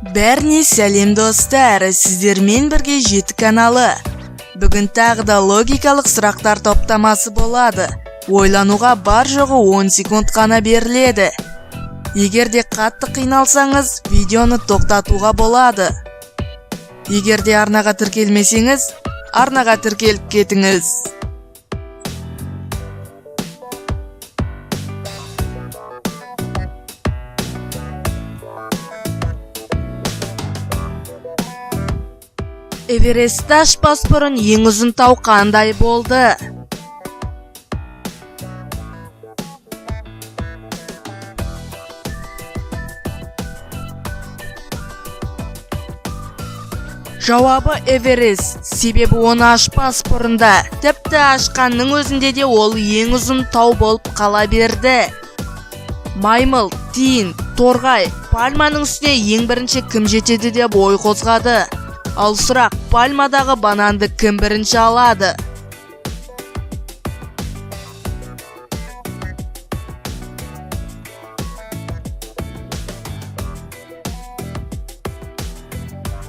Бәріне сәлем достар, сіздермен бірге жеті каналы. Бүгін тағы да логикалық сұрақтар топтамасы болады. Ойлануға бар жоғы 10 секунд қана беріледі. Егер де қатты қиналсаңыз, видеоны тоқтатуға болады. Егер де арнаға тіркелмесеңіз, арнаға тіркеліп кетіңіз. Эверестті ашпас бұрын ең ұзын тау қандай болды? Жауабы Эверест, себебі оны ашпас бұрында. Тіпті ашқанның өзінде де ол ең ұзын тау болып қала берді. Маймыл, тиін, торғай, пальманың үстіне ең бірінші кім жетеді деп ой қозғады. Ал сұрақ, пальмадағы бананды кім бірінші алады?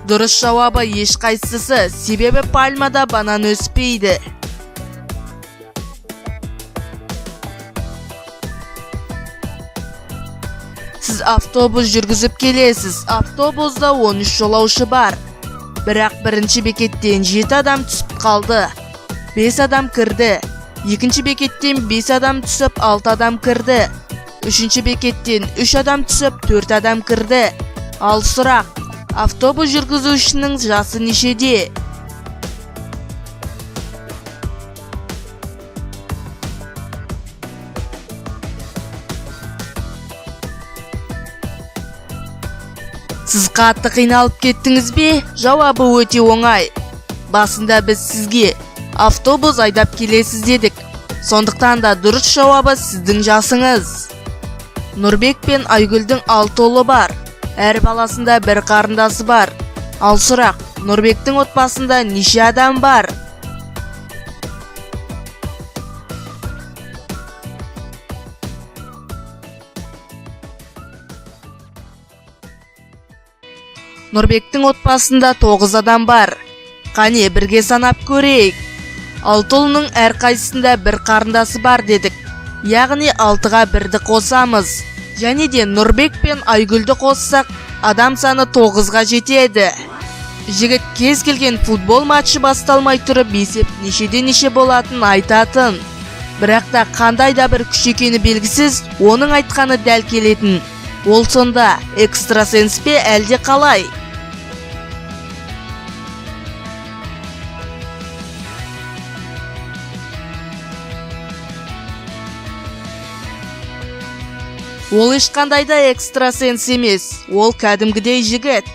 Дұрыс жауабы ешқайсысы, себебі пальмада банан өспейді. Сіз автобус жүргізіп келесіз. Автобуста 13 жолаушы бар. Бірақ бірінші бекеттен 7 адам түсіп қалды. 5 адам кірді. Екінші бекеттен 5 адам түсіп 6 адам кірді. Үшінші бекеттен 3 адам түсіп 4 адам кірді. Ал сұрақ, автобус жүргізушінің жасы нешеде? Сіз қатты қиналып кеттіңіз бе? Жауабы өте оңай. Басында біз сізге автобус айдап келесіз дедік. Сондықтан да дұрыс жауабы сіздің жасыңыз. Нұрбек пен Айгүлдің 6 ұлы бар. Әр баласында бір қарындасы бар. Ал сұрақ, Нұрбектің отбасында неше адам бар? Нұрбектің отбасында 9 адам бар. Қане бірге санап көрейік. 6 ұлының әрқайсысында бір қарындасы бар дедік. Яғни 6-ға 1-ді қосамыз. Және де Нұрбек пен Айгүлді қоссақ, адам саны 9-ға жетеді. Жігіт кез келген футбол матчы басталмай тұрып есеп нешеден неше болатын айтатын. Бірақ та қандай да бір күш екені белгісіз, оның айтқаны дәл келетін. Ол сонда экстрасенс пе әлде қалай? Ол ешқандай да экстрасенс емес, ол кәдімгідей жігіт.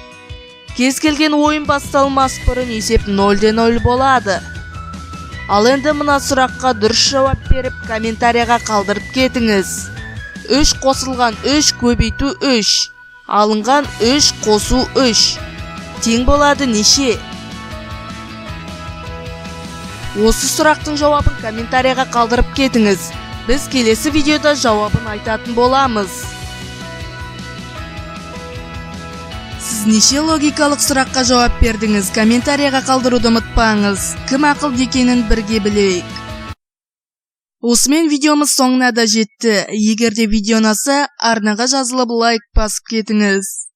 Кез келген ойын басталмас бұрын есеп 0-0 болады. Ал енді мына сұраққа дұрыс жауап беріп, комментарияға қалдырып кетіңіз. 3 қосылған 3 көбейту 3, алынған 3 қосу 3. Тең болады неше? Осы сұрақтың жауабын комментарияға қалдырып кетіңіз. Біз келесі видеода жауабын айтатын боламыз. Сіз неше логикалық сұраққа жауап бердіңіз? Комментарияға қалдыруды ұмытпаңыз. Кім ақылды екенін бірге білейік. Осымен видеомыз соңына да жетті. Егер де видео ұнаса, арнаға жазылып лайк басып кетіңіз.